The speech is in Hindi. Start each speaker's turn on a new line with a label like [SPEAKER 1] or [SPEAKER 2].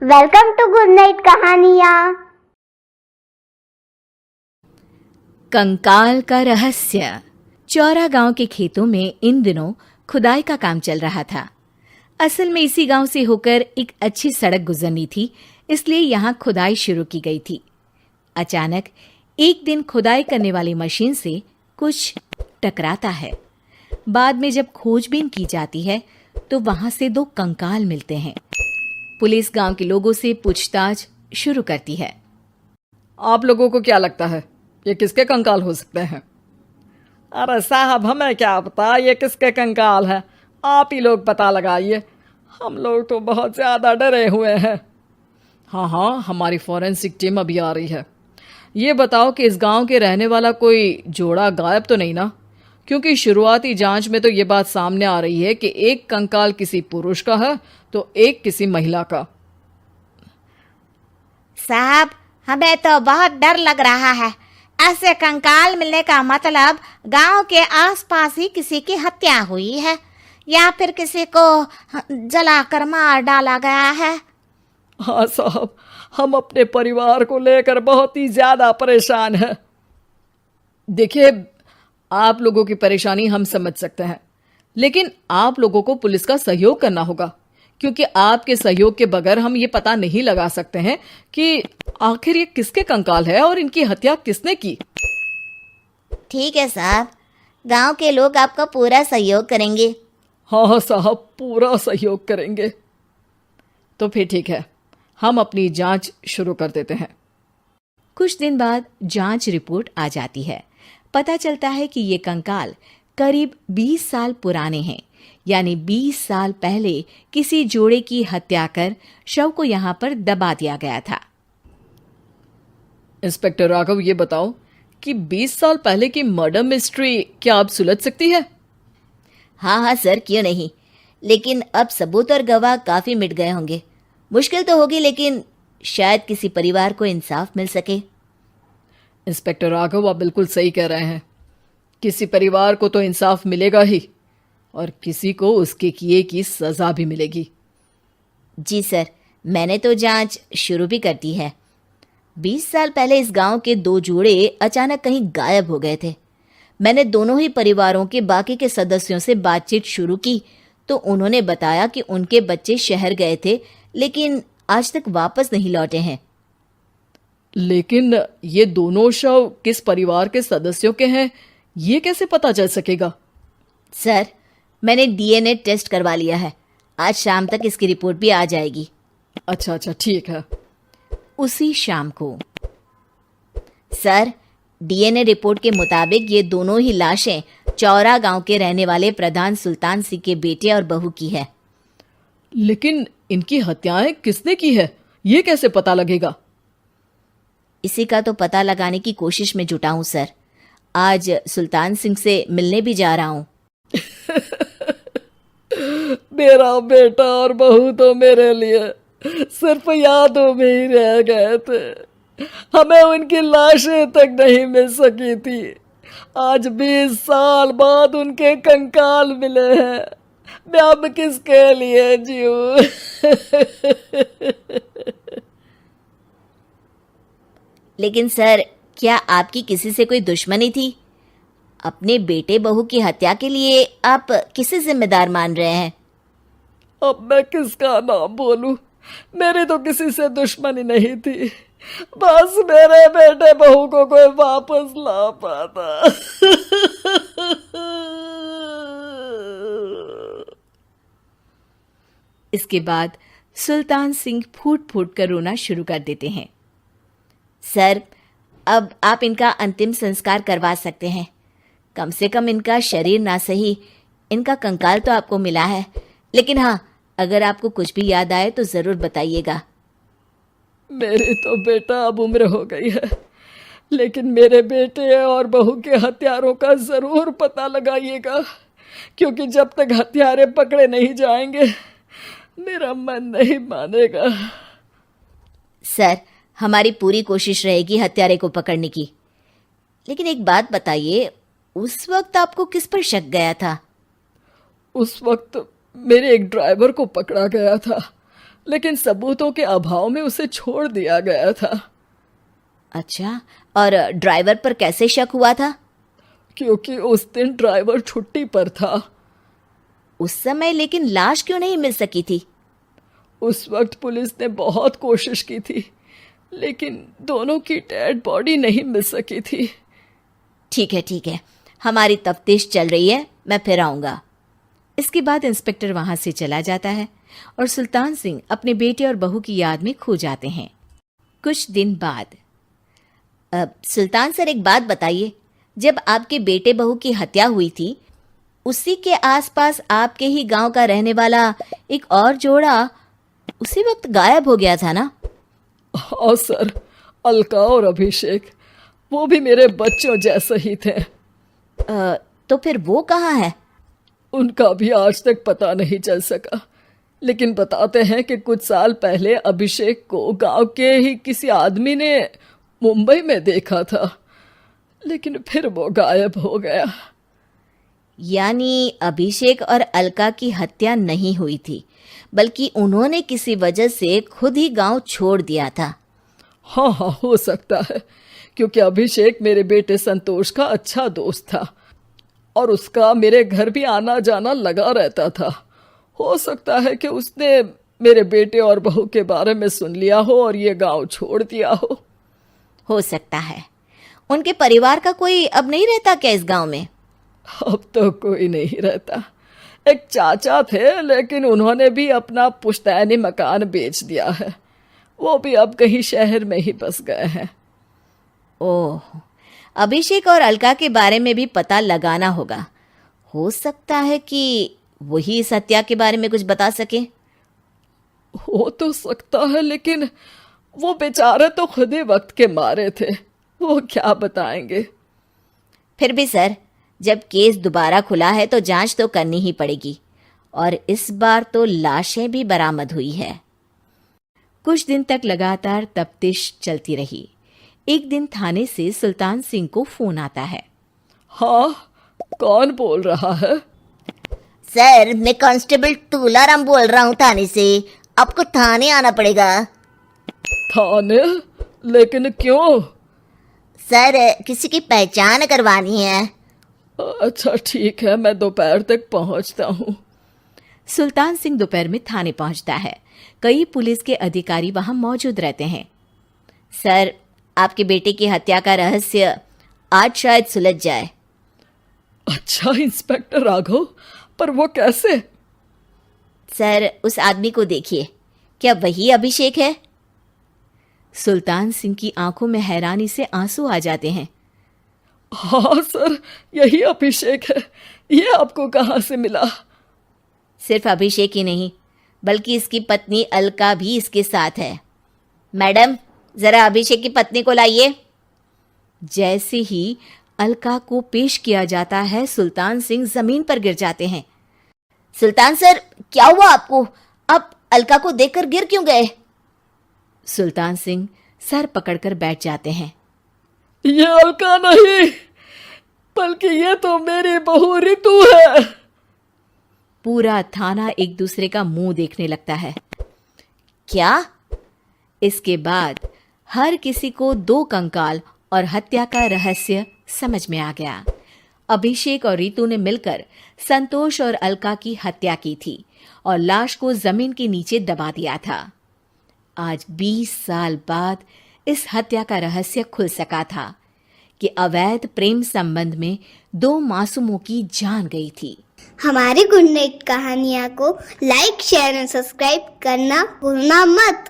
[SPEAKER 1] वेलकम टू गुड नाइट कहानियाँ।
[SPEAKER 2] कंकाल का रहस्य। चौरा गांव के खेतों में इन दिनों खुदाई का काम चल रहा था। असल में इसी गांव से होकर एक अच्छी सड़क गुजरनी थी, इसलिए यहाँ खुदाई शुरू की गई थी। अचानक एक दिन खुदाई करने वाली मशीन से कुछ टकराता है। बाद में जब खोजबीन की जाती है तो वहां से 2 कंकाल मिलते हैं। पुलिस गांव के लोगों से पूछताछ शुरू करती है।
[SPEAKER 3] आप लोगों को क्या लगता है ये किसके कंकाल हो सकते हैं? अरे साहब, हमें क्या पता ये किसके कंकाल है, आप ही लोग पता लगाइए। हम लोग तो बहुत ज़्यादा डरे हुए हैं। हाँ, हमारी फॉरेंसिक टीम अभी आ रही है। ये बताओ कि इस गांव के रहने वाला कोई जोड़ा गायब तो नहीं ना? क्योंकि शुरुआती जांच में तो ये बात सामने आ रही है कि एक कंकाल किसी पुरुष का है तो एक किसी महिला का।
[SPEAKER 4] साहब, हमें तो बहुत डर लग रहा है। ऐसे कंकाल मिलने का मतलब गांव के आसपास ही किसी की हत्या हुई है या फिर किसी को जलाकर मार डाला गया है।
[SPEAKER 3] हाँ साहब, हम अपने परिवार को लेकर बहुत ही ज़्यादा परेशान हैं। देखिए, आप लोगों की परेशानी हम समझ सकते हैं, लेकिन आप लोगों को पुलिस का सहयोग करना होगा, क्योंकि आपके सहयोग के बगैर हम ये पता नहीं लगा सकते हैं कि आखिर ये किसके कंकाल है और इनकी हत्या किसने की।
[SPEAKER 4] ठीक है साहब, गांव के लोग आपका पूरा सहयोग करेंगे।
[SPEAKER 3] हाँ साहब, पूरा सहयोग करेंगे। तो फिर ठीक है, हम अपनी जांच शुरू कर देते हैं।
[SPEAKER 2] कुछ दिन बाद जांच रिपोर्ट आ जाती है। पता चलता है कि ये कंकाल करीब 20 साल पुराने हैं, यानी 20 साल पहले किसी जोड़े की हत्या कर शव को यहाँ पर दबा दिया गया था।
[SPEAKER 3] इंस्पेक्टर राघव, ये बताओ कि 20 साल पहले की मर्डर मिस्ट्री क्या अब सुलझ सकती है?
[SPEAKER 4] हाँ सर, क्यों नहीं। लेकिन अब सबूत और गवाह काफी मिट गए होंगे। मुश्किल तो होगी, लेकिन शायद किसी परिवार को इंसाफ मिल सके।
[SPEAKER 3] इंस्पेक्टर राघव, आप बिल्कुल सही कह रहे हैं। किसी परिवार को तो इंसाफ मिलेगा ही और किसी को उसके किए की सजा भी मिलेगी।
[SPEAKER 4] जी सर, मैंने तो जांच शुरू भी कर दी है। 20 साल पहले इस गांव के 2 जोड़े अचानक कहीं गायब हो गए थे। मैंने दोनों ही परिवारों के बाकी के सदस्यों से बातचीत शुरू की तो उन्होंने बताया कि उनके बच्चे शहर गए थे, लेकिन आज तक वापस नहीं लौटे हैं।
[SPEAKER 3] लेकिन ये दोनों शव किस परिवार के सदस्यों के हैं, ये कैसे पता चल सकेगा?
[SPEAKER 4] सर, मैंने डीएनए टेस्ट करवा लिया है। आज शाम तक इसकी रिपोर्ट भी आ जाएगी।
[SPEAKER 3] अच्छा, ठीक है।
[SPEAKER 2] उसी शाम को
[SPEAKER 4] सर, डीएनए रिपोर्ट के मुताबिक ये दोनों ही लाशें चौरा गांव के रहने वाले प्रधान सुल्तान सिंह के बेटे और बहू की है।
[SPEAKER 3] लेकिन इनकी हत्याएं किसने की है, ये कैसे पता लगेगा?
[SPEAKER 4] इसी का तो पता लगाने की कोशिश में जुटा हूं सर। आज सुल्तान सिंह से मिलने भी जा रहा हूं।
[SPEAKER 3] मेरा बेटा और बहू तो मेरे लिए सिर्फ यादों में ही रह गए थे। हमें उनकी लाशें तक नहीं मिल सकी थी। आज 20 साल बाद उनके कंकाल मिले हैं। मैं अब किसके लिए जीऊं?
[SPEAKER 4] लेकिन सर, क्या आपकी किसी से कोई दुश्मनी थी? अपने बेटे बहू की हत्या के लिए आप किसे जिम्मेदार मान रहे हैं?
[SPEAKER 3] अब मैं किसका नाम बोलूं? मेरी तो किसी से दुश्मनी नहीं थी, बस मेरे बेटे बहू को कोई वापस ला पाता।
[SPEAKER 2] इसके बाद सुल्तान सिंह फूट फूट कर रोना शुरू कर देते हैं।
[SPEAKER 4] सर, अब आप इनका अंतिम संस्कार करवा सकते हैं। कम से कम इनका शरीर ना सही, इनका कंकाल तो आपको मिला है। लेकिन हाँ, अगर आपको कुछ भी याद आए तो ज़रूर बताइएगा।
[SPEAKER 3] मेरी तो बेटा अब उम्र हो गई है, लेकिन मेरे बेटे और बहू के हत्यारों का ज़रूर पता लगाइएगा, क्योंकि जब तक हत्यारे पकड़े नहीं जाएंगे मेरा मन नहीं मानेगा।
[SPEAKER 4] सर, हमारी पूरी कोशिश रहेगी हत्यारे को पकड़ने की। लेकिन एक बात बताइए, उस वक्त आपको किस पर शक गया था?
[SPEAKER 3] उस वक्त मेरे एक ड्राइवर को पकड़ा गया था, लेकिन सबूतों के अभाव में उसे छोड़ दिया गया था।
[SPEAKER 4] अच्छा, और ड्राइवर पर कैसे शक हुआ था?
[SPEAKER 3] क्योंकि उस दिन ड्राइवर छुट्टी पर था।
[SPEAKER 4] उस समय लेकिन लाश क्यों नहीं मिल सकी थी?
[SPEAKER 3] उस वक्त पुलिस ने बहुत कोशिश की थी, लेकिन दोनों की डेड बॉडी नहीं मिल सकी थी।
[SPEAKER 4] ठीक है, हमारी तफ्तीश चल रही है, मैं फिर आऊंगा।
[SPEAKER 2] इसके बाद इंस्पेक्टर वहां से चला जाता है और सुल्तान सिंह अपने बेटे और बहू की याद में खो जाते हैं। कुछ दिन बाद
[SPEAKER 4] सुल्तान सर, एक बात बताइए, जब आपके बेटे बहू की हत्या हुई थी, उसी के आसपास आपके ही गांव का रहने वाला एक और जोड़ा उसी वक्त गायब हो गया था ना?
[SPEAKER 3] हाँ सर, अलका और अभिषेक, वो भी मेरे बच्चों जैसे ही थे।
[SPEAKER 4] तो फिर वो कहाँ है?
[SPEAKER 3] उनका भी आज तक पता नहीं चल सका, लेकिन बताते हैं कि कुछ साल पहले अभिषेक को गांव के ही किसी आदमी ने मुंबई में देखा था, लेकिन फिर वो गायब हो गया।
[SPEAKER 4] यानी अभिषेक और अलका की हत्या नहीं हुई थी, बल्कि उन्होंने किसी वजह से खुद ही गांव छोड़ दिया था।
[SPEAKER 3] हाँ, हो सकता है, क्योंकि अभिषेक मेरे बेटे संतोष का अच्छा दोस्त था और उसका मेरे घर भी आना जाना लगा रहता था। हो सकता है कि उसने मेरे बेटे और बहू के बारे में सुन लिया हो और ये गांव छोड़ दिया हो
[SPEAKER 4] सकता है। उनके परिवार का कोई अब नहीं रहता क्या इस गांव में?
[SPEAKER 3] अब तो कोई नहीं रहता। एक चाचा थे, लेकिन उन्होंने भी अपना पुश्तैनी मकान बेच दिया है। वो भी अब कहीं शहर में ही बस गए हैं।
[SPEAKER 4] ओह, अभिषेक और अलका के बारे में भी पता लगाना होगा। हो सकता है कि वही इस हत्या के बारे में कुछ बता सके।
[SPEAKER 3] हो तो सकता है, लेकिन वो बेचारे तो खुद ही वक्त के मारे थे, वो क्या बताएंगे।
[SPEAKER 4] फिर भी सर, जब केस दोबारा खुला है तो जांच तो करनी ही पड़ेगी, और इस बार तो लाशें भी बरामद हुई है।
[SPEAKER 2] कुछ दिन तक लगातार तफ्तीश चलती रही। एक दिन थाने से सुल्तान सिंह को फोन आता है।
[SPEAKER 3] हाँ, कौन बोल रहा है?
[SPEAKER 5] सर, मैं कांस्टेबल तुलाराम बोल रहा हूँ थाने से। आपको थाने आना पड़ेगा।
[SPEAKER 3] थाने? लेकिन क्यों?
[SPEAKER 5] सर, किसी की पहचान करवानी है।
[SPEAKER 3] अच्छा ठीक है, मैं दोपहर तक पहुंचता हूँ।
[SPEAKER 2] सुल्तान सिंह दोपहर में थाने पहुंचता है। कई पुलिस के अधिकारी वहां मौजूद रहते हैं।
[SPEAKER 4] सर, आपके बेटे की हत्या का रहस्य आज शायद सुलझ जाए।
[SPEAKER 3] अच्छा इंस्पेक्टर राघव, पर वो कैसे?
[SPEAKER 4] सर, उस आदमी को देखिए, क्या वही अभिषेक है?
[SPEAKER 2] सुल्तान सिंह की आंखों में हैरानी से आंसू आ जाते हैं।
[SPEAKER 3] हाँ सर, यही अभिषेक है। ये आपको कहाँ से मिला?
[SPEAKER 4] सिर्फ अभिषेक ही नहीं, बल्कि इसकी पत्नी अलका भी इसके साथ है। मैडम, जरा अभिषेक की पत्नी को लाइए।
[SPEAKER 2] जैसे ही अलका को पेश किया जाता है, सुल्तान सिंह जमीन पर गिर जाते हैं।
[SPEAKER 5] सुल्तान सर, क्या हुआ आपको? आप अलका को देखकर गिर क्यों गए?
[SPEAKER 2] सुल्तान सिंह सर पकड़कर बैठ जाते हैं।
[SPEAKER 3] ये अलका नहीं, बल्कि ये तो मेरी बहू रितु है।
[SPEAKER 2] पूरा थाना एक दूसरे का मुंह देखने लगता है।
[SPEAKER 4] क्या?
[SPEAKER 2] इसके बाद हर किसी को दो कंकाल और हत्या का रहस्य समझ में आ गया। अभिषेक और रितु ने मिलकर संतोष और अलका की हत्या की थी और लाश को जमीन के नीचे दबा दिया था। आज 20 साल बाद इस हत्या का रहस्य खुल सका था कि अवैध प्रेम संबंध में 2 मासूमों की जान गई थी।
[SPEAKER 1] हमारी गुड नाइट कहानियाँ को लाइक, शेयर और सब्सक्राइब करना भूलना मत।